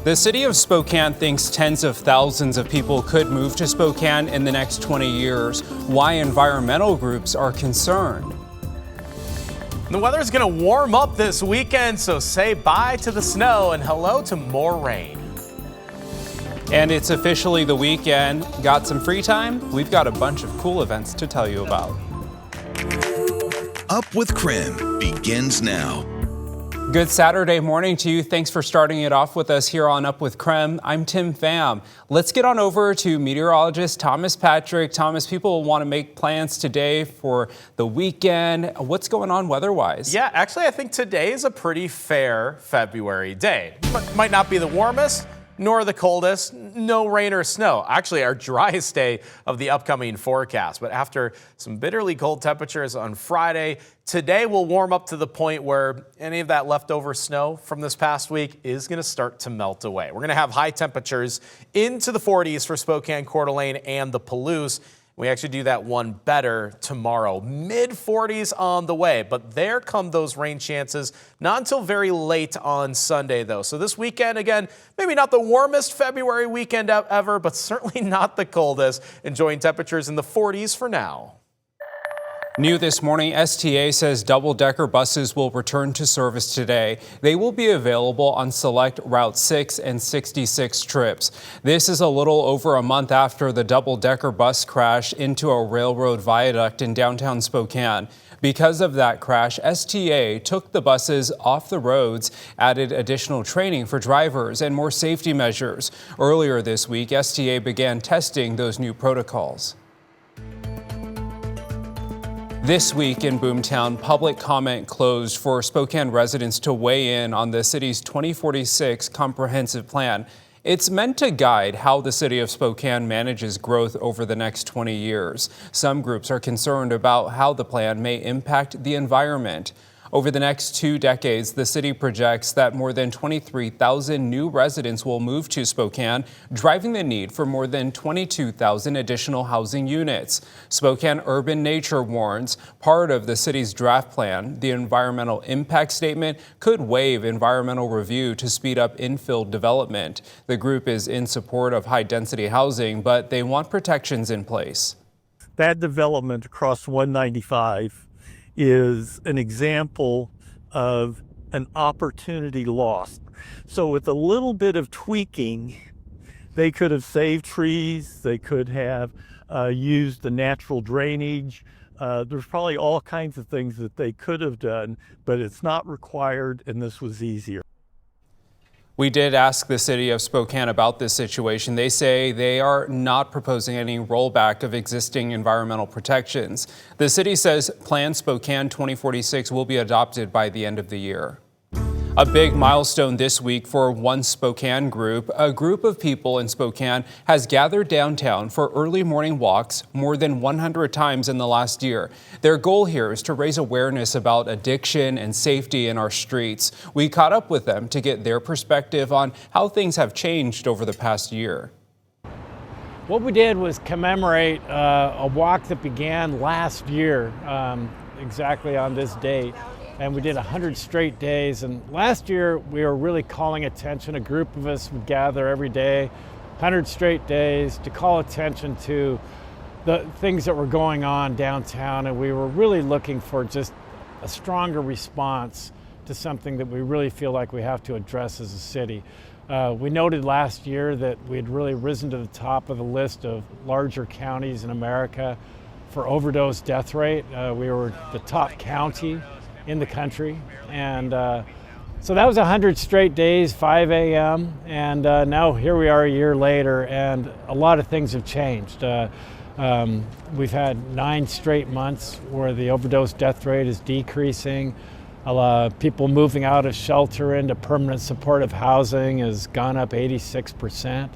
The city of Spokane thinks tens of thousands of people could move to Spokane in the next 20 years. Why environmental groups are concerned. The weather's going to warm up this weekend, so say bye to the snow and hello to more rain. And it's officially the weekend. Got some free time? We've got a bunch of cool events to tell you about. Up with KREM begins now. Good Saturday morning to you. Thanks for starting it off with us here on Up with KREM. I'm Tim Pham. Let's get on over to meteorologist Thomas Patrick. Thomas, people want to make plans today for the weekend. What's going on weather-wise? Yeah, actually, I think today is a pretty fair February day. Might not be the warmest, nor the coldest, no rain or snow. Actually, our driest day of the upcoming forecast. But after some bitterly cold temperatures on Friday, today will warm up to the point where any of that leftover snow from this past week is going to start to melt away. We're going to have high temperatures into the 40s for Spokane, Coeur d'Alene, and the Palouse. We actually do that one better tomorrow. Mid-40s on the way, but there come those rain chances. Not until very late on Sunday, though. So this weekend, again, maybe not the warmest February weekend ever, but certainly not the coldest. Enjoying temperatures in the 40s for now. New this morning, STA says double-decker buses will return to service today. They will be available on select Route 6 and 66 trips. This is a little over a month after the double-decker bus crashed into a railroad viaduct in downtown Spokane. Because of that crash, STA took the buses off the roads, added additional training for drivers and more safety measures. Earlier this week, STA began testing those new protocols. This week in Boomtown, public comment closed for Spokane residents to weigh in on the city's 2046 comprehensive plan. It's meant to guide how the city of Spokane manages growth over the next 20 years. Some groups are concerned about how the plan may impact the environment. Over the next 2 decades, the city projects that more than 23,000 new residents will move to Spokane, driving the need for more than 22,000 additional housing units. Spokane Urban Nature warns part of the city's draft plan, the environmental impact statement, could waive environmental review to speed up infill development. The group is in support of high-density housing, but they want protections in place. That development across 195 is an example of an opportunity lost. So with a little bit of tweaking, they could have saved trees, they could have used the natural drainage. There's probably all kinds of things that they could have done, but it's not required, and this was easier. We did ask the city of Spokane about this situation. They say they are not proposing any rollback of existing environmental protections. The city says Plan Spokane 2046 will be adopted by the end of the year. A big milestone this week for One Spokane Group. A group of people in Spokane has gathered downtown for early morning walks more than 100 times in the last year. Their goal here is to raise awareness about addiction and safety in our streets. We caught up with them to get their perspective on how things have changed over the past year. What we did was commemorate a walk that began last year, exactly on this date. And we did 100 straight days. And last year, we were really calling attention. A group of us would gather every day, 100 straight days, to call attention to the things that were going on downtown. And we were really looking for just a stronger response to something that we really feel like we have to address as a city. We noted last year that we had really risen to the top of the list of larger counties in America for overdose death rate. We were the top county in the country, and so that was 100 straight days, 5 a.m., and now here we are a year later, and a lot of things have changed. We've had 9 straight months where the overdose death rate is decreasing. People moving out of shelter into permanent supportive housing has gone up 86%.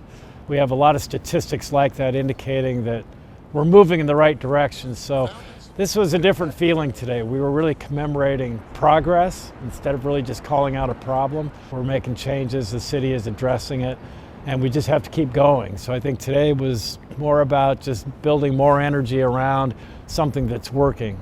We have a lot of statistics like that indicating that we're moving in the right direction. So this was a different feeling today. We were really commemorating progress instead of really just calling out a problem. We're making changes, the city is addressing it, and we just have to keep going. So I think today was more about just building more energy around something that's working.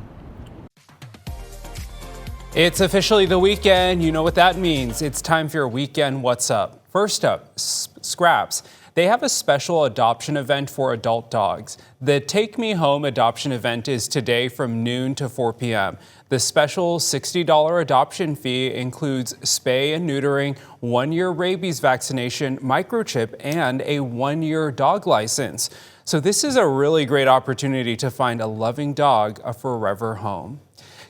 It's officially the weekend. You know what that means. It's time for your weekend What's Up. First up, Scraps. They have a special adoption event for adult dogs. The Take Me Home adoption event is today from noon to 4 p.m. The special $60 adoption fee includes spay and neutering, 1-year rabies vaccination, microchip, and a 1-year dog license. So this is a really great opportunity to find a loving dog a forever home.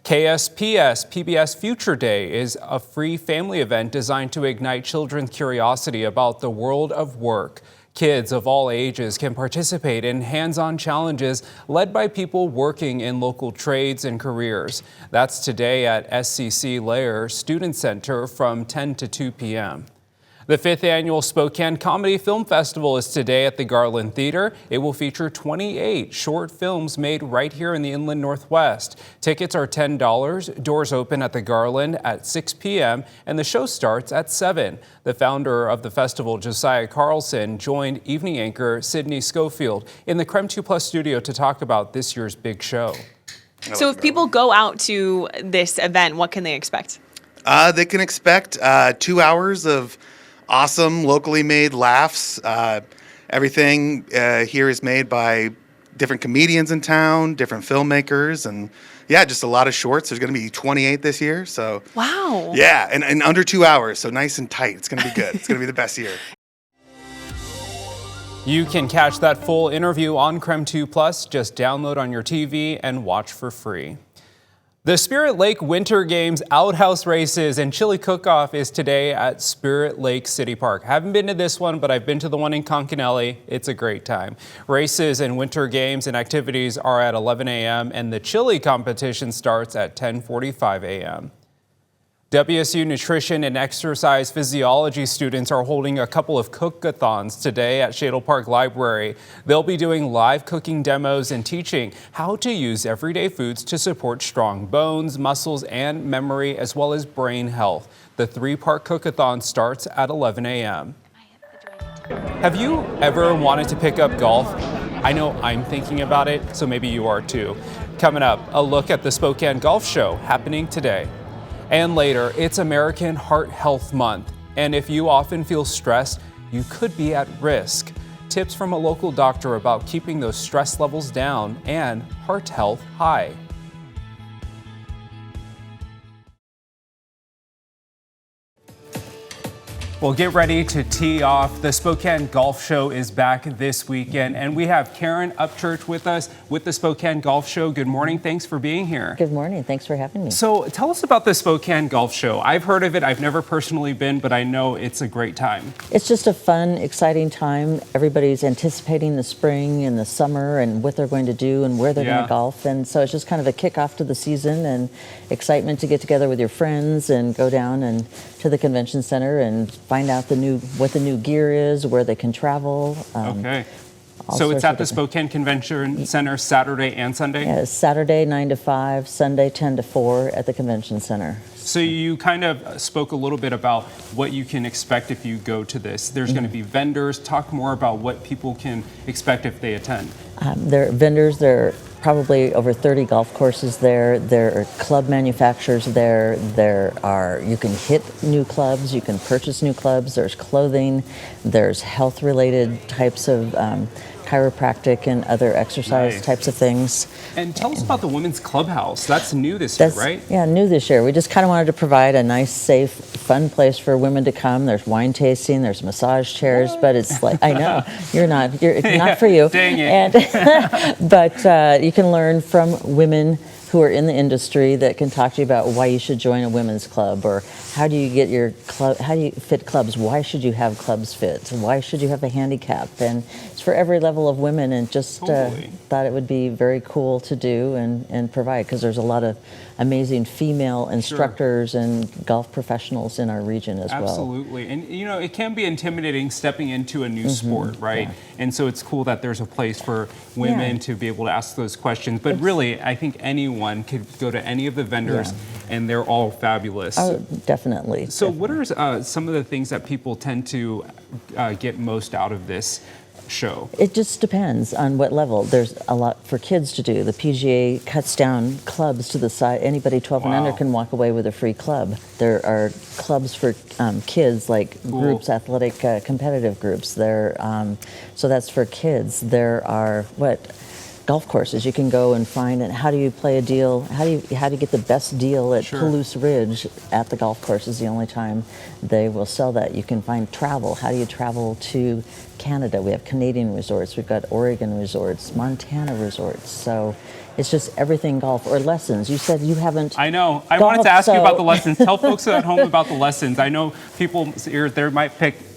KSPS PBS Future Day is a free family event designed to ignite children's curiosity about the world of work. Kids of all ages can participate in hands-on challenges led by people working in local trades and careers. That's today at SCC Lair Student Center from 10 to 2 p.m. The 5th annual Spokane Comedy Film Festival is today at the Garland Theater. It will feature 28 short films made right here in the Inland Northwest. Tickets are $10. Doors open at the Garland at 6 p.m. and the show starts at 7. The founder of the festival, Josiah Carlson, joined evening anchor Sydney Schofield in the KREM 2+ studio to talk about this year's big show. So if people go out to this event, what can they expect? They can expect 2 hours of awesome locally made laughs. Everything here is made by different comedians in town, different filmmakers, and yeah, just a lot of shorts. There's going to be 28 this year. So wow. Yeah, and under 2 hours, so nice and tight. It's going to be good. It's going to be the best year. You can catch that full interview on KREM 2+. Just download on your TV and watch for free. The Spirit Lake Winter Games Outhouse Races and Chili Cook-Off is today at Spirit Lake City Park. Haven't been to this one, but I've been to the one in Concanelli. It's a great time. Races and winter games and activities are at 11 a.m. and the chili competition starts at 10:45 a.m. WSU Nutrition and Exercise Physiology students are holding a couple of cook-a-thons today at Shadle Park Library. They'll be doing live cooking demos and teaching how to use everyday foods to support strong bones, muscles, and memory, as well as brain health. The 3-part cook-a-thon starts at 11 a.m. Have you ever wanted to pick up golf? I know I'm thinking about it, so maybe you are too. Coming up, a look at the Spokane Golf Show happening today. And later, it's American Heart Health Month. And if you often feel stressed, you could be at risk. Tips from a local doctor about keeping those stress levels down and heart health high. Well, get ready to tee off. The Spokane Golf Show is back this weekend, and we have Karen Upchurch with us with the Spokane Golf Show. Good morning. Thanks for being here. Good morning. Thanks for having me. So tell us about the Spokane Golf Show. I've heard of it. I've never personally been, but I know it's a great time. It's just a fun, exciting time. Everybody's anticipating the spring and the summer and what they're going to do and where they're going to golf. And so it's just kind of a kickoff to the season and excitement to get together with your friends and go down and to the convention center and find out what the new gear is, where they can travel. Okay. So it's at the Spokane Convention Center Saturday and Sunday? Yeah, Saturday 9 to 5, Sunday 10 to 4 at the convention center. So you kind of spoke a little bit about what you can expect if you go to this. There's going to be vendors. Talk more about what people can expect if they attend. There are vendors. There are probably over 30 golf courses there. There are club manufacturers there. You can hit new clubs. You can purchase new clubs. There's clothing. There's health-related types of chiropractic and other exercise types of things. And tell us about the Women's Clubhouse. That's new this year, right? Yeah, new this year. We just kind of wanted to provide a nice, safe, fun place for women to come. There's wine tasting, there's massage chairs, but it's like, I know, it's not for you. Dang it. And, but you can learn from women who are in the industry that can talk to you about why you should join a women's club, or how do you get your club, how do you fit clubs, why should you have clubs fit, why should you have a handicap, and it's for every level of women, and just thought it would be very cool to do and provide, because there's a lot of amazing female instructors and golf professionals in our region as well. Absolutely. And you know, it can be intimidating stepping into a new sport, right? Yeah. And so it's cool that there's a place for women to be able to ask those questions. But really, I think anyone could go to any of the vendors and they're all fabulous. Oh, definitely. So what are some of the things that people tend to get most out of this? show? It just depends on what level. There's a lot for kids to do. The PGA cuts down clubs to the side. Anybody 12 and under can walk away with a free club. There are clubs for kids, like groups, athletic competitive groups. So that's for kids. There are golf courses you can go and find. And how do you play a deal? How do you get the best deal at Palouse Ridge at the golf course is the only time they will sell that. You can find travel. How do you travel to Canada? We have Canadian resorts. We've got Oregon resorts, Montana resorts. So it's just everything golf or lessons. You said you haven't. I know. I wanted to ask you about the lessons. Tell folks at home about the lessons. I know people there might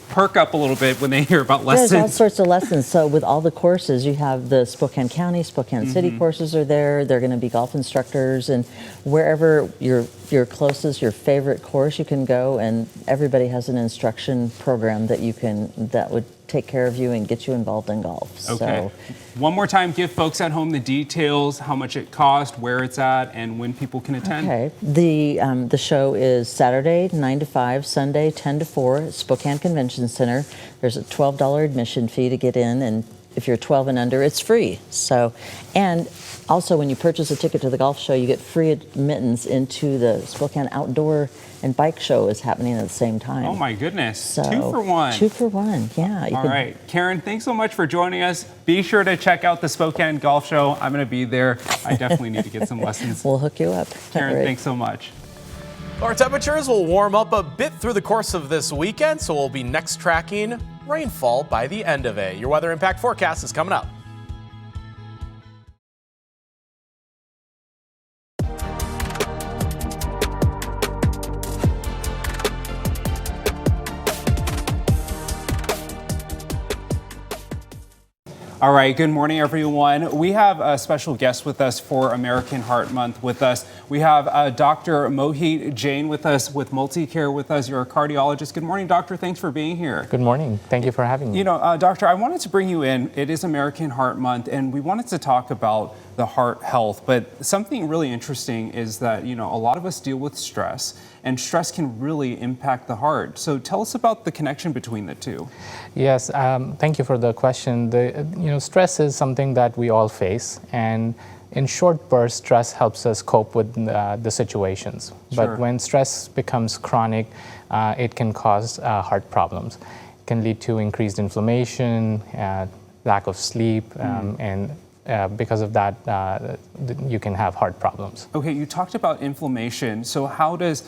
perk up a little bit when they hear about lessons. There's all sorts of lessons. So with all the courses, you have the Spokane County, Spokane City courses are there. They're going to be golf instructors, and wherever your closest, your favorite course, you can go, and everybody has an instruction program that would take care of you and get you involved in golf. Okay. So, one more time, give folks at home the details, how much it costs, where it's at, and when people can attend. Okay. The show is Saturday 9 to 5, Sunday 10 to 4 at Spokane Convention Center. There's a $12 admission fee to get in, and if you're 12 and under, it's free. So, and also when you purchase a ticket to the golf show, you get free admittance into the Spokane Outdoor and Bike Show is happening at the same time. Oh my goodness, so, 2 for 1. 2 for 1, yeah. All right, Karen, thanks so much for joining us. Be sure to check out the Spokane Golf Show. I'm gonna be there. I definitely need to get some lessons. We'll hook you up. Karen, right. Thanks so much. Our temperatures will warm up a bit through the course of this weekend, so we'll be next tracking rainfall by the end of it. Your weather impact forecast is coming up. All right, good morning, everyone. We have a special guest with us for American Heart Month with us. We have Dr. Mohit Jain with us with MultiCare with us. You're a cardiologist. Good morning, doctor. Thanks for being here. Good morning. Thank you for having me. You know, doctor, I wanted to bring you in. It is American Heart Month, and we wanted to talk about the heart health. But something really interesting is that, you know, a lot of us deal with stress, and stress can really impact the heart. So tell us about the connection between the two. Yes, thank you for the question. Stress is something that we all face, and in short bursts, stress helps us cope with the situations. Sure. But when stress becomes chronic, it can cause heart problems. It can lead to increased inflammation, lack of sleep, and because of that, you can have heart problems. Okay, you talked about inflammation. So how does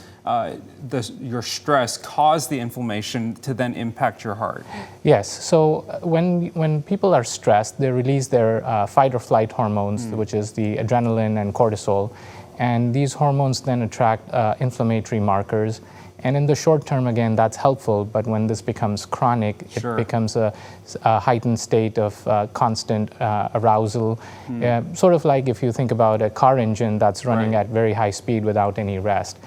your stress cause the inflammation to then impact your heart? Yes, so when people are stressed, they release their fight or flight hormones, which is the adrenaline and cortisol. And these hormones then attract inflammatory markers. And in the short term, again, that's helpful, but when this becomes chronic, it becomes a heightened state of constant arousal. Sort of like if you think about a car engine that's running at very high speed without any rest.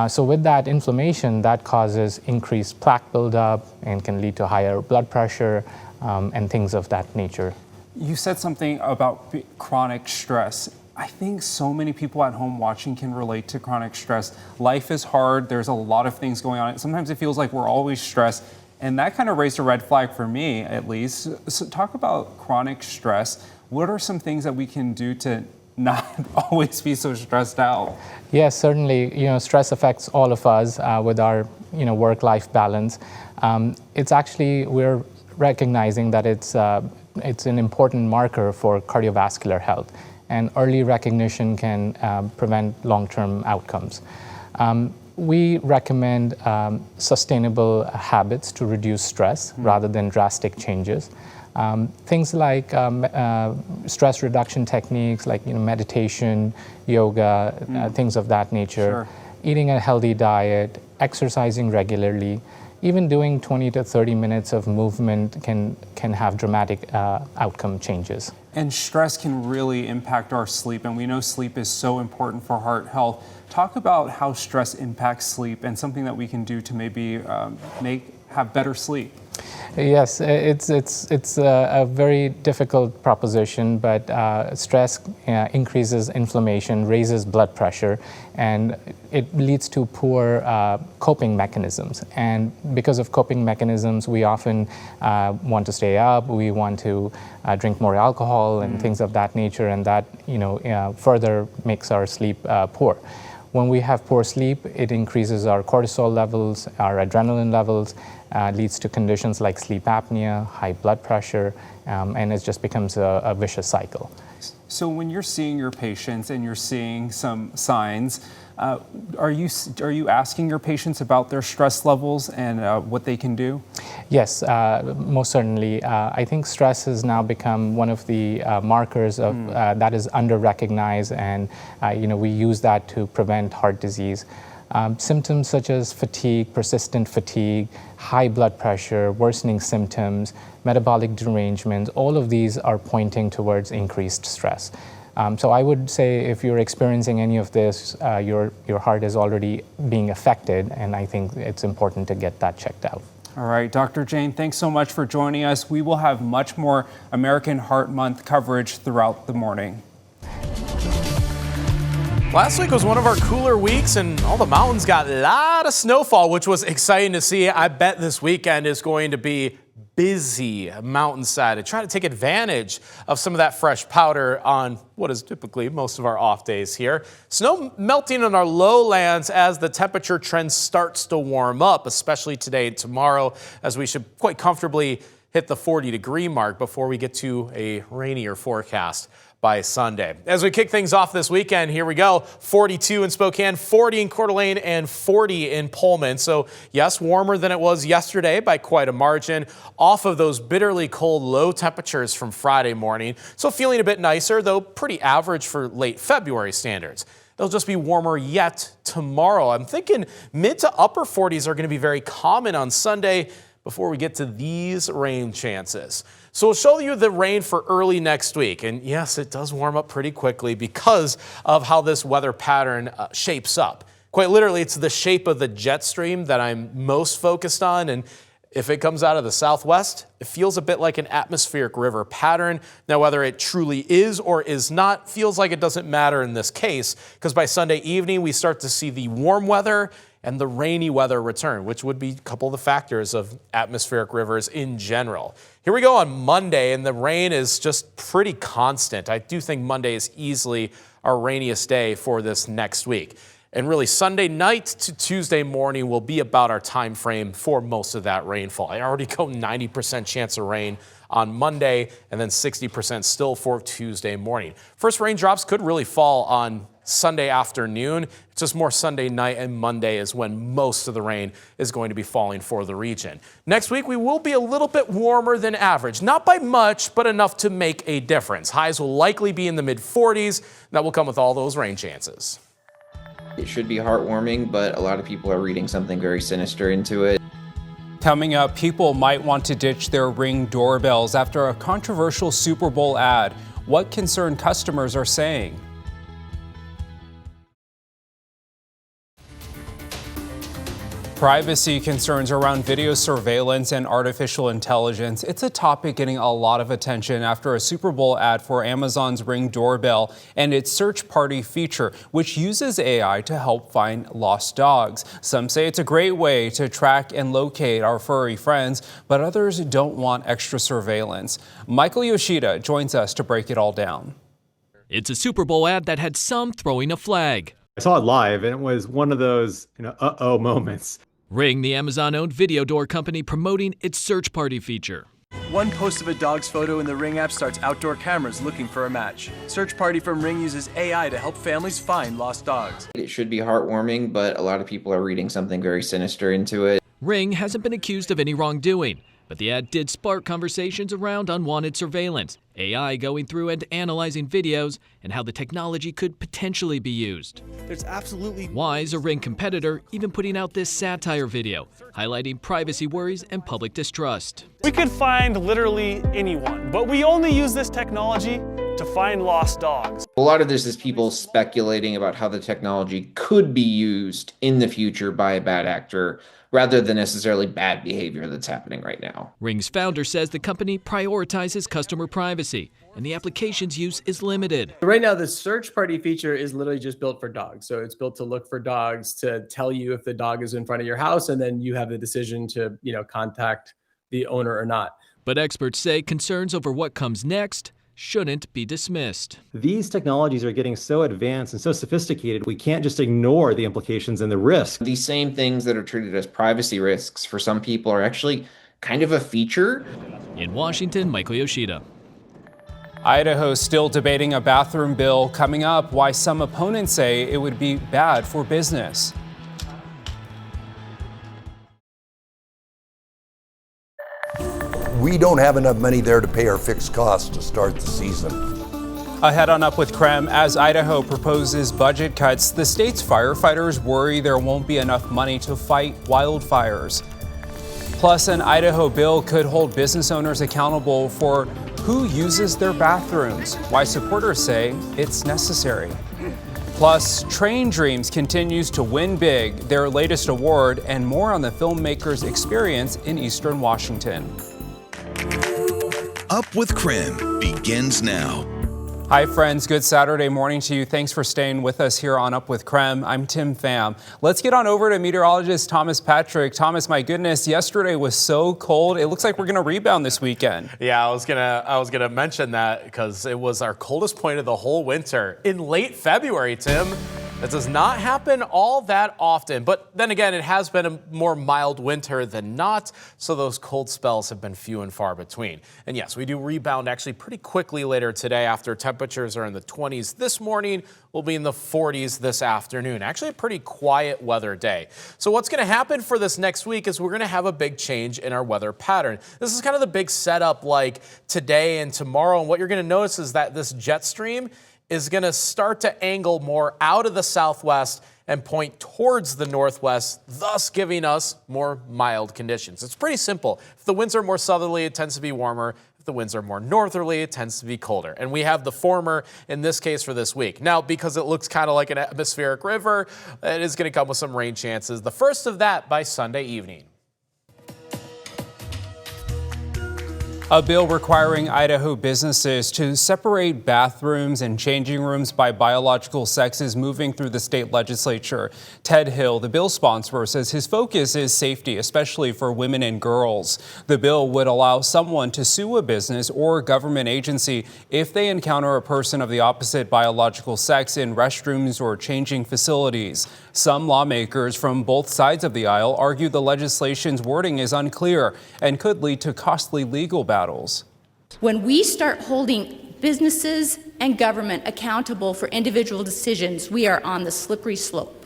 So with that inflammation, that causes increased plaque buildup and can lead to higher blood pressure and things of that nature. You said something about chronic stress. I think so many people at home watching can relate to chronic stress. Life is hard. There's a lot of things going on. Sometimes it feels like we're always stressed. And that kind of raised a red flag for me, at least. So talk about chronic stress. What are some things that we can do to not always be so stressed out? Yes, certainly. Stress affects all of us with our, work-life balance. It's actually, we're recognizing that it's an important marker for cardiovascular health. And early recognition can prevent long-term outcomes. We recommend sustainable habits to reduce stress rather than drastic changes. Things like stress reduction techniques like meditation, yoga, things of that nature, eating a healthy diet, exercising regularly. Even doing 20 to 30 minutes of movement can have dramatic outcome changes. And stress can really impact our sleep, and we know sleep is so important for heart health. Talk about how stress impacts sleep and something that we can do to maybe have better sleep. Yes, it's a very difficult proposition, but stress increases inflammation, raises blood pressure, and it leads to poor coping mechanisms. And because of coping mechanisms, we often want to stay up, we want to drink more alcohol and things of that nature, and that further makes our sleep poor. When we have poor sleep, it increases our cortisol levels, our adrenaline levels, leads to conditions like sleep apnea, high blood pressure, and it just becomes a vicious cycle. So when you're seeing your patients and you're seeing some signs, are you asking your patients about their stress levels and what they can do? Yes, most certainly. I think stress has now become one of the markers of that is under-recognized, and we use that to prevent heart disease. Symptoms such as fatigue, persistent fatigue, high blood pressure, worsening symptoms, metabolic derangements, all of these are pointing towards increased stress. So I would say if you're experiencing any of this, your heart is already being affected, and I think it's important to get that checked out. All right, Dr. Jain, thanks so much for joining us. We will have much more American Heart Month coverage throughout the morning. Last week was one of our cooler weeks, and all the mountains got a lot of snowfall, which was exciting to see. I bet this weekend is going to be busy mountainside to try to take advantage of some of that fresh powder on what is typically most of our off days here. Snow melting on our lowlands as the temperature trend starts to warm up, especially today and tomorrow, as we should quite comfortably hit the 40-degree mark before we get to a rainier forecast by Sunday. As we kick things off this weekend, here we go. 42 in Spokane, 40 in Coeur d'Alene, and 40 in Pullman. So yes, warmer than it was yesterday by quite a margin, off of those bitterly cold low temperatures from Friday morning. So feeling a bit nicer, though pretty average for late February standards. It'll just be warmer yet tomorrow. I'm thinking mid to upper 40s are going to be very common on Sunday before we get to these rain chances. So we'll show you the rain for early next week. And yes, it does warm up pretty quickly because of how this weather pattern shapes up. Quite literally, it's the shape of the jet stream that I'm most focused on. And if it comes out of the southwest, it feels a bit like an atmospheric river pattern. Now, whether it truly is or is not, feels like it doesn't matter in this case, because by Sunday evening, we start to see the warm weather and the rainy weather return, which would be a couple of the factors of atmospheric rivers in general. Here we go on Monday, and the rain is just pretty constant. I do think Monday is easily our rainiest day for this next week. And really, Sunday night to Tuesday morning will be about our time frame for most of that rainfall. I already go 90% chance of rain on Monday, and then 60% still for Tuesday morning. First raindrops could really fall on Sunday afternoon. It's just more Sunday night, and Monday is when most of the rain is going to be falling for the region. Next week, we will be a little bit warmer than average. Not by much, but enough to make a difference. Highs will likely be in the mid-40s. That will come with all those rain chances. It should be heartwarming, but a lot of people are reading something very sinister into it. Coming up, people might want to ditch their Ring doorbells after a controversial Super Bowl ad. What concerned customers are saying. Privacy concerns around video surveillance and artificial intelligence. It's a topic getting a lot of attention after a Super Bowl ad for Amazon's Ring doorbell and its search party feature, which uses AI to help find lost dogs. Some say it's a great way to track and locate our furry friends, but others don't want extra surveillance. Michael Yoshida joins us to break it all down. It's a Super Bowl ad that had some throwing a flag. I saw it live, and it was one of those, uh-oh moments. Ring, the Amazon-owned video door company, promoting its search party feature. One post of a dog's photo in the Ring app starts outdoor cameras looking for a match. Search Party from Ring uses AI to help families find lost dogs. It should be heartwarming, but a lot of people are reading something very sinister into it. Ring hasn't been accused of any wrongdoing, but the ad did spark conversations around unwanted surveillance, AI going through and analyzing videos, and how the technology could potentially be used. There's absolutely Why is a Ring competitor even putting out this satire video, highlighting privacy worries and public distrust? We could find literally anyone, but we only use this technology to find lost dogs. A lot of this is people speculating about how the technology could be used in the future by a bad actor, rather than necessarily bad behavior that's happening right now. Ring's founder says the company prioritizes customer privacy, and the application's use is limited. Right now, the search party feature is literally just built for dogs. So it's built to look for dogs, to tell you if the dog is in front of your house, and then you have the decision to, contact the owner or not. But experts say concerns over what comes next shouldn't be dismissed. These technologies are getting so advanced and so sophisticated, we can't just ignore the implications and the risk. These same things that are treated as privacy risks for some people are actually kind of a feature. In Washington, Michael Yoshida. Idaho's still debating a bathroom bill. Coming up, why some opponents say it would be bad for business. We don't have enough money there to pay our fixed costs to start the season. Ahead on Up with KREM, as Idaho proposes budget cuts, the state's firefighters worry there won't be enough money to fight wildfires. Plus, an Idaho bill could hold business owners accountable for who uses their bathrooms, why supporters say it's necessary. Plus, Train Dreams continues to win big, their latest award, and more on the filmmaker's experience in Eastern Washington. Up with KREM begins now. Hi friends, good Saturday morning to you. Thanks for staying with us here on Up with KREM. I'm Tim Pham. Let's get on over to meteorologist Thomas Patrick. Thomas, my goodness, yesterday was so cold. It looks like we're going to rebound this weekend. Yeah, I was gonna mention that because it was our coldest point of the whole winter in late February, Tim. That does not happen all that often, but then again, it has been a more mild winter than not, so those cold spells have been few and far between. And yes, we do rebound actually pretty quickly later today after temperatures are in the 20s this morning. We'll be in the 40s this afternoon. Actually a pretty quiet weather day. So what's going to happen for this next week is we're going to have a big change in our weather pattern. This is kind of the big setup like today and tomorrow, and what you're going to notice is that this jet stream is going to start to angle more out of the southwest and point towards the northwest, thus giving us more mild conditions. It's pretty simple. If the winds are more southerly, it tends to be warmer. If the winds are more northerly, it tends to be colder. And we have the former in this case for this week. Now, because it looks kind of like an atmospheric river, it is going to come with some rain chances. The first of that by Sunday evening. A bill requiring Idaho businesses to separate bathrooms and changing rooms by biological sex is moving through the state legislature. Ted Hill, the bill sponsor, says his focus is safety, especially for women and girls. The bill would allow someone to sue a business or government agency if they encounter a person of the opposite biological sex in restrooms or changing facilities. Some lawmakers from both sides of the aisle argue the legislation's wording is unclear and could lead to costly legal battles. When we start holding businesses and government accountable for individual decisions, we are on the slippery slope.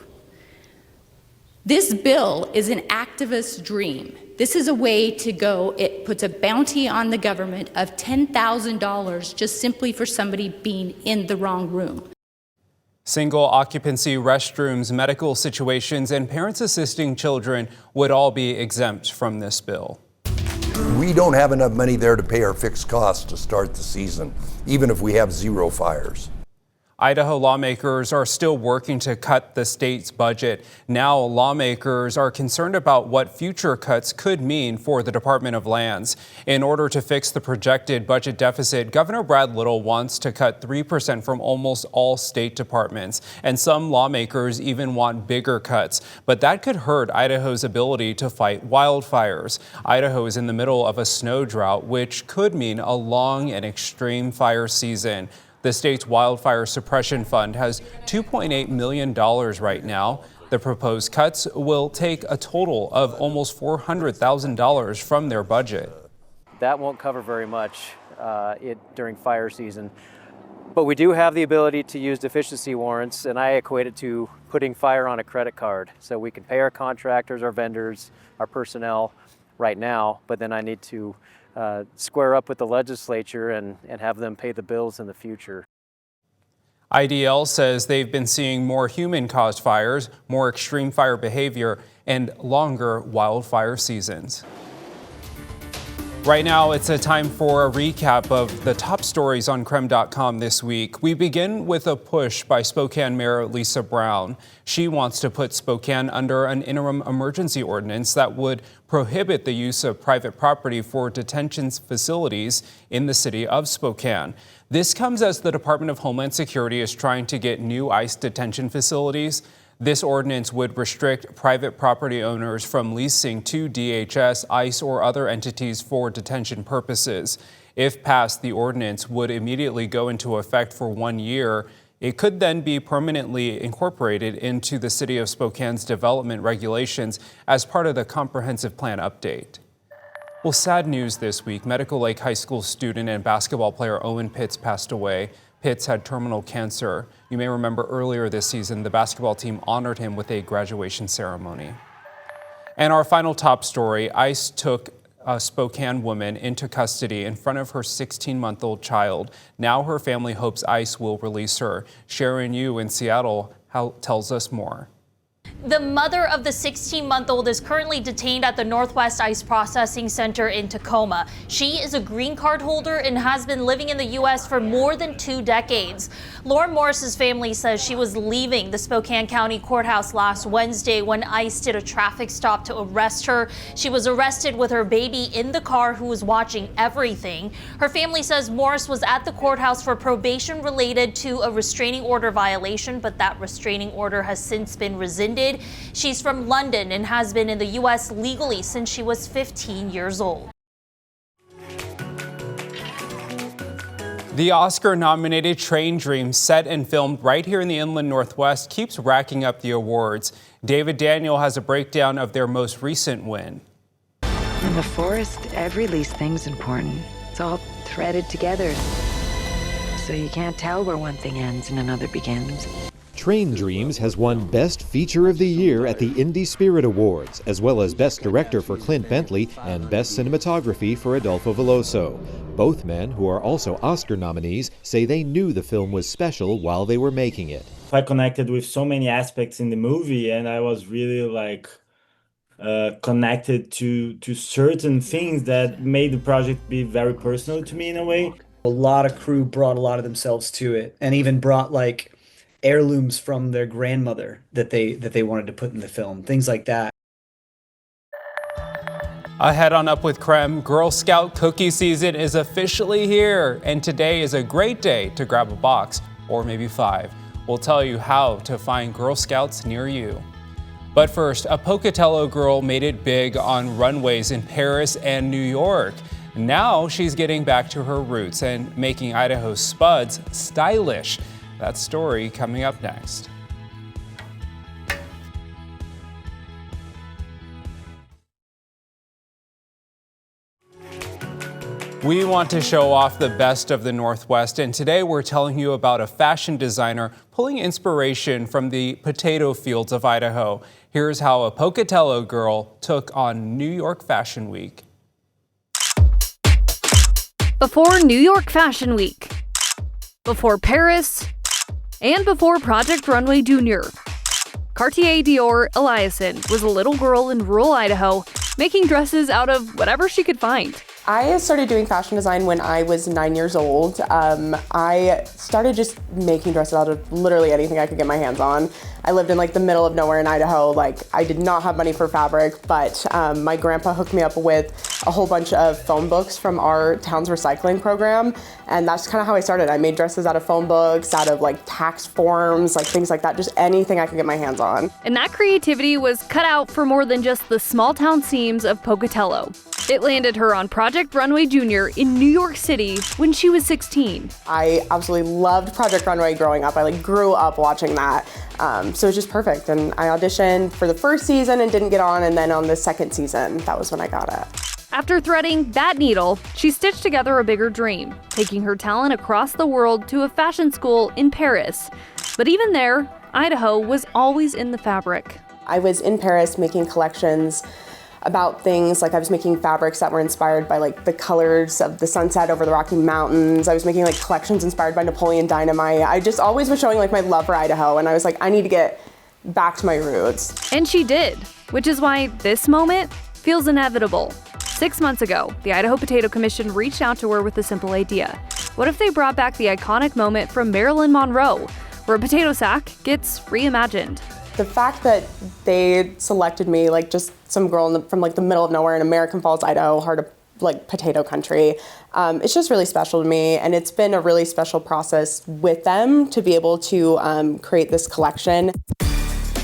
This bill is an activist dream. This is a way to go. It puts a bounty on the government of $10,000 just simply for somebody being in the wrong room. Single occupancy restrooms, medical situations, and parents assisting children would all be exempt from this bill. We don't have enough money there to pay our fixed costs to start the season, even if we have 0 fires. Idaho lawmakers are still working to cut the state's budget. Now, lawmakers are concerned about what future cuts could mean for the Department of Lands. In order to fix the projected budget deficit, Governor Brad Little wants to cut 3% from almost all state departments, and some lawmakers even want bigger cuts. But that could hurt Idaho's ability to fight wildfires. Idaho is in the middle of a snow drought, which could mean a long and extreme fire season. The state's wildfire suppression fund has $2.8 million right now. The proposed cuts will take a total of almost $400,000 from their budget. That won't cover very much during fire season. But we do have the ability to use deficiency warrants, and I equate it to putting fire on a credit card. So we can pay our contractors, our vendors, our personnel right now, but then I need to square up with the legislature and have them pay the bills in the future. IDL says they've been seeing more human-caused fires, more extreme fire behavior, and longer wildfire seasons. Right now, it's a time for a recap of the top stories on KREM.com this week. We begin with a push by Spokane Mayor Lisa Brown. She wants to put Spokane under an interim emergency ordinance that would prohibit the use of private property for detention facilities in the city of Spokane. This comes as the Department of Homeland Security is trying to get new ICE detention facilities. This ordinance would restrict private property owners from leasing to DHS, ICE, or other entities for detention purposes. If passed, the ordinance would immediately go into effect for 1 year. It could then be permanently incorporated into the City of Spokane's development regulations as part of the comprehensive plan update. Well, sad news this week. Medical Lake High School student and basketball player Owen Pitts passed away. Pitts had terminal cancer. You may remember earlier this season, the basketball team honored him with a graduation ceremony. And our final top story, ICE took a Spokane woman into custody in front of her 16-month-old child. Now her family hopes ICE will release her. Sharon Yu in Seattle tells us more. The mother of the 16-month-old is currently detained at the Northwest ICE Processing Center in Tacoma. She is a green card holder and has been living in the U.S. for more than 2 decades. Lauren Morris's family says she was leaving the Spokane County Courthouse last Wednesday when ICE did a traffic stop to arrest her. She was arrested with her baby in the car who was watching everything. Her family says Morris was at the courthouse for probation related to a restraining order violation, but that restraining order has since been rescinded. She's from London and has been in the U.S. legally since she was 15 years old. The Oscar-nominated Train Dreams, set and filmed right here in the Inland Northwest, keeps racking up the awards. David Daniel has a breakdown of their most recent win. In the forest, every least thing's important. It's all threaded together, so you can't tell where one thing ends and another begins. Train Dreams has won Best Feature of the Year at the Indie Spirit Awards, as well as Best Director for Clint Bentley and Best Cinematography for Adolfo Veloso. Both men, who are also Oscar nominees, say they knew the film was special while they were making it. I connected with so many aspects in the movie, and I was really connected to certain things that made the project be very personal to me in a way. A lot of crew brought a lot of themselves to it, and even brought heirlooms from their grandmother that they wanted to put in the film, things like that. Ahead on Up with KREM, Girl Scout cookie season is officially here, and today is a great day to grab a box, or maybe 5. We'll tell you how to find Girl Scouts near you. But first, a Pocatello girl made it big on runways in Paris and New York. Now she's getting back to her roots and making Idaho's spuds stylish. That story coming up next. We want to show off the best of the Northwest, and today we're telling you about a fashion designer pulling inspiration from the potato fields of Idaho. Here's how a Pocatello girl took on New York Fashion Week. Before New York Fashion Week, before Paris, and before Project Runway Junior, Cartier Dior Eliason was a little girl in rural Idaho making dresses out of whatever she could find. I started doing fashion design when I was 9 years old. I started just making dresses out of literally anything I could get my hands on. I lived in the middle of nowhere in Idaho. I did not have money for fabric, but my grandpa hooked me up with a whole bunch of phone books from our town's recycling program. And that's kind of how I started. I made dresses out of phone books, out of tax forms, things like that, just anything I could get my hands on. And that creativity was cut out for more than just the small town seams of Pocatello. It landed her on Project Runway Junior in New York City when she was 16. I absolutely loved Project Runway growing up. I grew up watching that. So it was just perfect. And I auditioned for the first season and didn't get on. And then on the second season, that was when I got it. After threading that needle, she stitched together a bigger dream, taking her talent across the world to a fashion school in Paris. But even there, Idaho was always in the fabric. I was in Paris making collections about things I was making fabrics that were inspired by the colors of the sunset over the Rocky Mountains. I was making collections inspired by Napoleon Dynamite. I just always was showing my love for Idaho, and I was I need to get back to my roots. And she did, which is why this moment feels inevitable. 6 months ago, the Idaho Potato Commission reached out to her with a simple idea. What if they brought back the iconic moment from Marilyn Monroe, where a potato sack gets reimagined? The fact that they selected me, like just some girl from like the middle of nowhere in American Falls, Idaho, heart of like potato country, it's just really special to me. And it's been a really special process with them to be able to create this collection.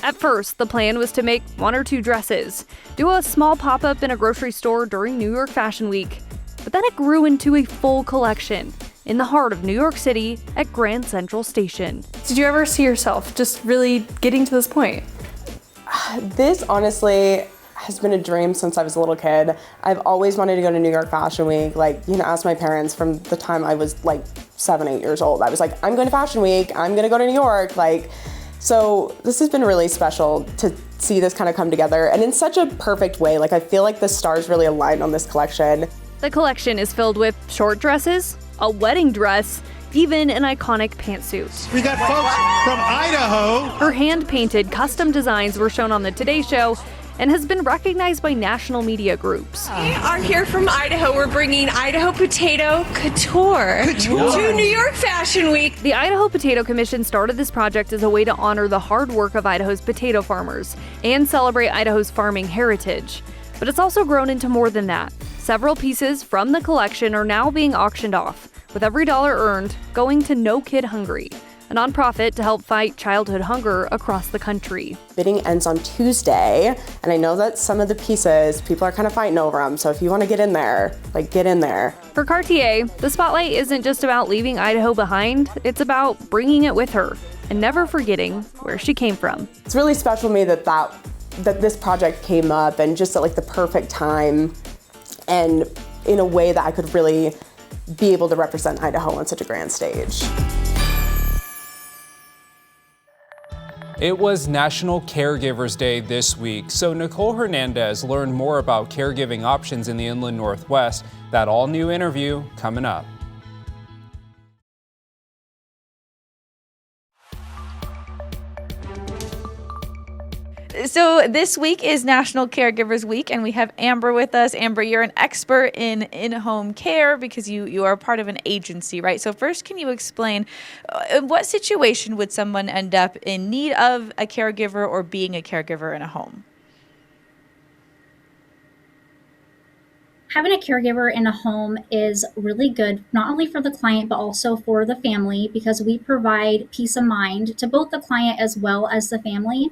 At first, the plan was to make 1 or 2 dresses, do a small pop-up in a grocery store during New York Fashion Week. But then it grew into a full collection in the heart of New York City at Grand Central Station. Did you ever see yourself just really getting to this point? This honestly has been a dream since I was a little kid. I've always wanted to go to New York Fashion Week. Like, you know, ask my parents from the time I was like 7, 8 years old. I was like, I'm going to Fashion Week. I'm going to go to New York. Like, so this has been really special to see this kind of come together and in such a perfect way. Like, I feel like the stars really aligned on this collection. The collection is filled with short dresses, a wedding dress, even an iconic pantsuit. We got folks from Idaho. Her hand-painted custom designs were shown on the Today Show and has been recognized by national media groups. We are here from Idaho. We're bringing Idaho Potato Couture to New York Fashion Week. The Idaho Potato Commission started this project as a way to honor the hard work of Idaho's potato farmers and celebrate Idaho's farming heritage. But it's also grown into more than that. Several pieces from the collection are now being auctioned off, with every dollar earned going to No Kid Hungry, a nonprofit to help fight childhood hunger across the country. Bidding ends on Tuesday, and I know that some of the pieces, people are kind of fighting over them, so if you want to get in there, like get in there. For Cartier, the spotlight isn't just about leaving Idaho behind, it's about bringing it with her and never forgetting where she came from. It's really special to me that this project came up and just at like the perfect time and in a way that I could really be able to represent Idaho on such a grand stage. It was National Caregivers Day this week, so Nicole Hernandez learned more about caregiving options in the Inland Northwest. That all-new interview coming up. So this week is National Caregivers Week, and we have Amber with us. Amber, you're an expert in in-home care because you are part of an agency, right? So first, can you explain in what situation would someone end up in need of a caregiver or being a caregiver in a home? Having a caregiver in a home is really good, not only for the client, but also for the family, because we provide peace of mind to both the client as well as the family.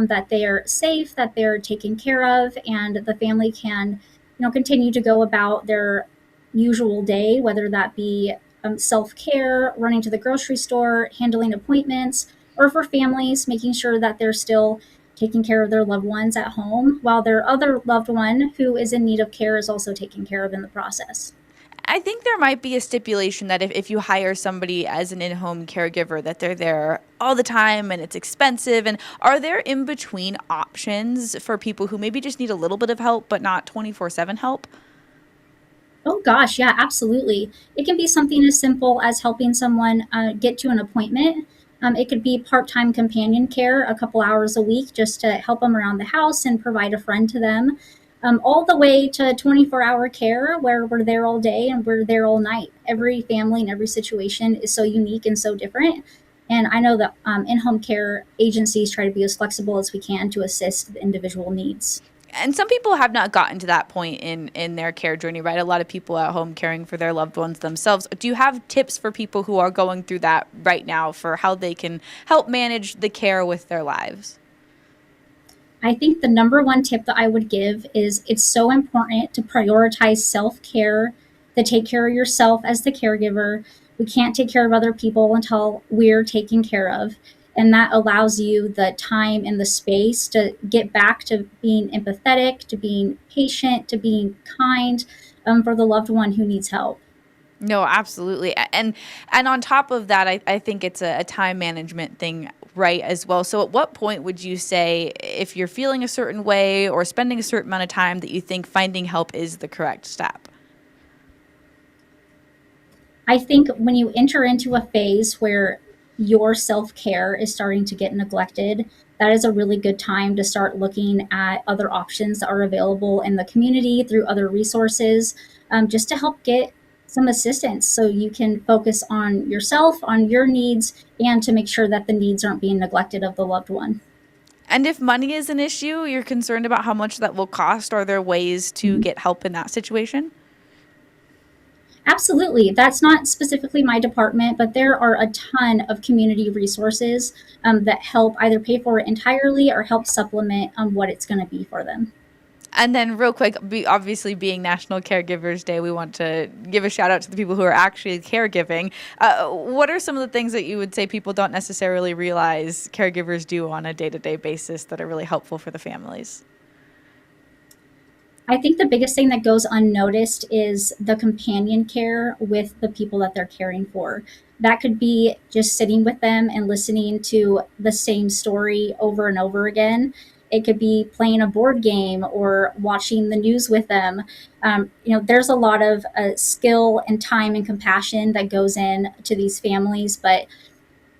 That they are safe, that they're taken care of, and the family can, continue to go about their usual day, whether that be self-care, running to the grocery store, handling appointments, or for families, making sure that they're still taking care of their loved ones at home, while their other loved one who is in need of care is also taken care of in the process. I think there might be a stipulation that if you hire somebody as an in-home caregiver, that they're there all the time and it's expensive. And are there in-between options for people who maybe just need a little bit of help but not 24/7 help? Oh gosh, yeah, absolutely. It can be something as simple as helping someone get to an appointment. It could be part-time companion care, a couple hours a week, just to help them around the house and provide a friend to them. All the way to 24-hour care where we're there all day and we're there all night. Every family and every situation is so unique and so different. And I know that in-home care agencies try to be as flexible as we can to assist the individual needs. And some people have not gotten to that point in their care journey, right? A lot of people at home caring for their loved ones themselves. Do you have tips for people who are going through that right now for how they can help manage the care with their lives? I think the number one tip that I would give is it's so important to prioritize self-care, to take care of yourself as the caregiver. We can't take care of other people until we're taken care of. And that allows you the time and the space to get back to being empathetic, to being patient, to being kind for the loved one who needs help. No, absolutely. And on top of that, I think it's a time management thing, right, as well. So at what point would you say if you're feeling a certain way or spending a certain amount of time that you think finding help is the correct step? I think when you enter into a phase where your self-care is starting to get neglected, that is a really good time to start looking at other options that are available in the community through other resources, just to help get some assistance so you can focus on yourself, on your needs, and to make sure that the needs aren't being neglected of the loved one. And if money is an issue, you're concerned about how much that will cost. Are there ways to get help in that situation? Absolutely. That's not specifically my department, but there are a ton of community resources that help either pay for it entirely or help supplement what it's going to be for them. And then real quick, obviously being National Caregivers Day, we want to give a shout out to the people who are actually caregiving. What are some of the things that you would say people don't necessarily realize caregivers do on a day-to-day basis that are really helpful for the families? I think the biggest thing that goes unnoticed is the companion care with the people that they're caring for. That could be just sitting with them and listening to the same story over and over again. It could be playing a board game or watching the news with them. There's a lot of skill and time and compassion that goes in to these families, but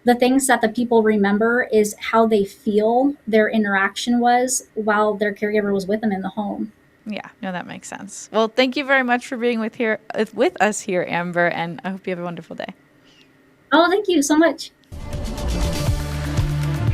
the things that the people remember is how they feel their interaction was while their caregiver was with them in the home. Yeah, no, that makes sense. Well, thank you very much for being with us here, Amber, and I hope you have a wonderful day. Oh, thank you so much.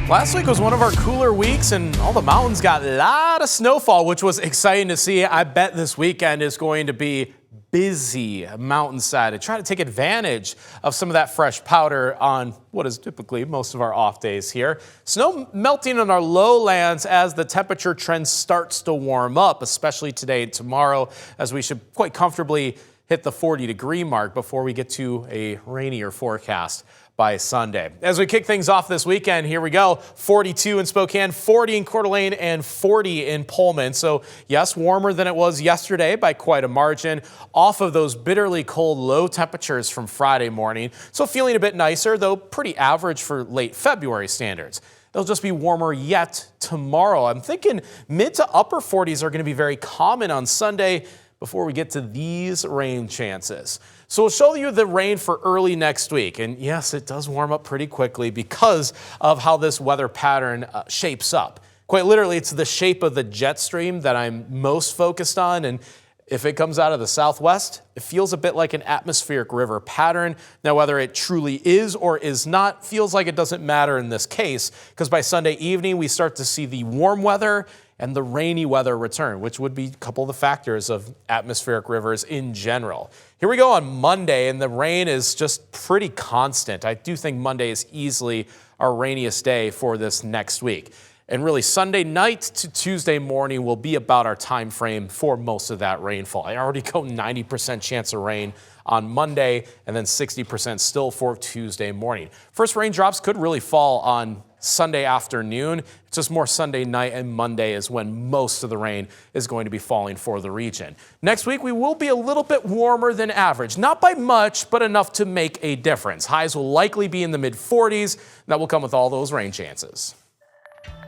Last week was one of our cooler weeks, and all the mountains got a lot of snowfall, which was exciting to see. I bet this weekend is going to be busy mountainside to try to take advantage of some of that fresh powder on what is typically most of our off days here. Snow melting on our lowlands as the temperature trend starts to warm up, especially today and tomorrow, as we should quite comfortably hit the 40-degree mark before we get to a rainier forecast by Sunday. As we kick things off this weekend, here we go. 42 in Spokane, 40 in Coeur d'Alene, and 40 in Pullman. So yes, warmer than it was yesterday by quite a margin, off of those bitterly cold low temperatures from Friday morning. So feeling a bit nicer, though pretty average for late February standards. It'll just be warmer yet tomorrow. I'm thinking mid to upper 40s are going to be very common on Sunday before we get to these rain chances. So we'll show you the rain for early next week. And yes, it does warm up pretty quickly because of how this weather pattern shapes up. Quite literally, it's the shape of the jet stream that I'm most focused on. And if it comes out of the southwest, it feels a bit like an atmospheric river pattern. Now, whether it truly is or is not feels like it doesn't matter in this case, because by Sunday evening, we start to see the warm weather and the rainy weather return, which would be a couple of the factors of atmospheric rivers in general. Here we go on Monday, and the rain is just pretty constant. I do think Monday is easily our rainiest day for this next week. And really, Sunday night to Tuesday morning will be about our time frame for most of that rainfall. I already go 90% chance of rain on Monday, and then 60% still for Tuesday morning. First raindrops could really fall on Sunday afternoon. It's just more Sunday night, and Monday is when most of the rain is going to be falling for the region. Next week, we will be a little bit warmer than average. Not by much, but enough to make a difference. Highs will likely be in the mid-40s. That will come with all those rain chances.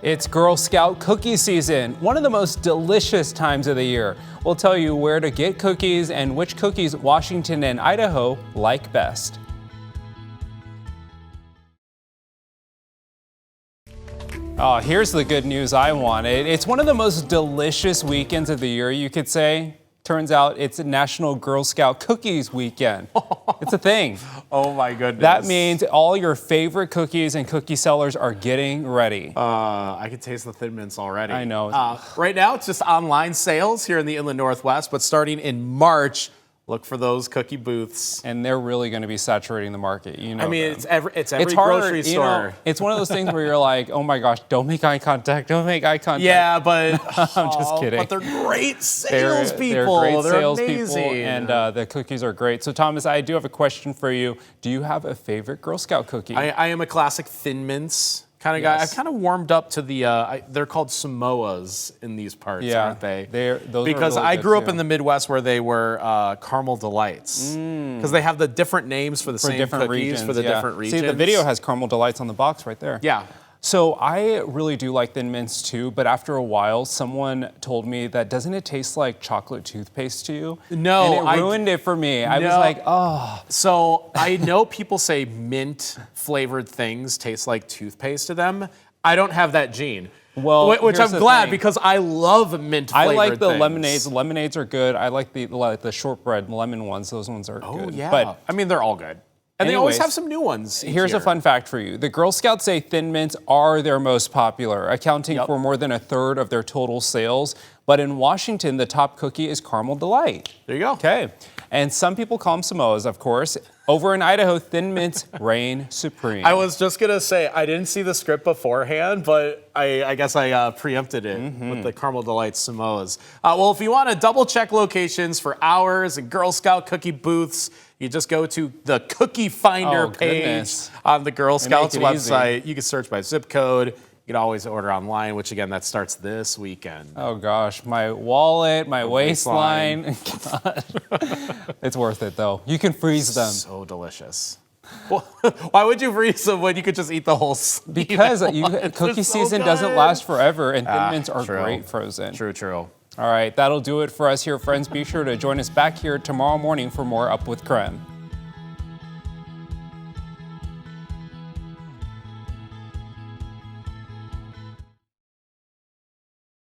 It's Girl Scout cookie season, one of the most delicious times of the year. We'll tell you where to get cookies and which cookies Washington and Idaho like best. Oh, here's the good news I wanted. It's one of the most delicious weekends of the year, you could say. Turns out it's National Girl Scout Cookies Weekend. It's a thing. Oh my goodness. That means all your favorite cookies and cookie sellers are getting ready. I can taste the Thin Mints already. I know. Right now, it's just online sales here in the Inland Northwest, but starting in March, look for those cookie booths. And they're really going to be saturating the market. You know, I mean, them. it's every hard, grocery store. Know, it's one of those things where you're like, oh my gosh, don't make eye contact. Don't make eye contact. Yeah, but I'm just kidding. But they're great salespeople. They're great They're salespeople, amazing. and the cookies are great. So, Thomas, I do have a question for you. Do you have a favorite Girl Scout cookie? I am a classic Thin Mints kind of guy. I've kind of warmed up to the, they're called Samoas in these parts, aren't they? Those because are really I good grew up too. in the Midwest where they were Caramel Delights. Because they have the different names for the same different cookies regions, for the different regions. See, the video has Caramel Delights on the box right there. Yeah. So I really do like Thin Mints too, but after a while, someone told me that doesn't it taste like chocolate toothpaste to you? No, and it ruined it for me. I was like, oh. So I know people say mint flavored things taste like toothpaste to them. I don't have that gene. Well, which here's I'm the glad thing. because I love mint flavored I like the things. lemonades. The lemonades are good. I like the shortbread lemon ones. Those ones are good. Oh yeah, But I mean they're all good. And they always have some new ones. Here's a fun fact for you. The Girl Scouts say Thin Mints are their most popular, accounting for more than a third of their total sales. But in Washington, the top cookie is Caramel Delight. There you go. Okay. And some people call them Samoas, of course. Over in Idaho, Thin Mints reign supreme. I was just going to say, I didn't see the script beforehand, but I guess I preempted it with the Caramel Delight Samoas. Well, if you want to double check locations for hours and Girl Scout cookie booths, you just go to the Cookie Finder page on the Girl Scouts website. You can search by zip code. You can always order online, which again, that starts this weekend. Oh gosh, my wallet, my waistline. God. It's worth it though. You can freeze them. So delicious. Well, why would you freeze them when you could just eat the whole sleeve? Because cookie season doesn't last forever, and Thin Mints are great frozen. True. All right, that'll do it for us here, friends. Be sure to join us back here tomorrow morning for more Up with KREM.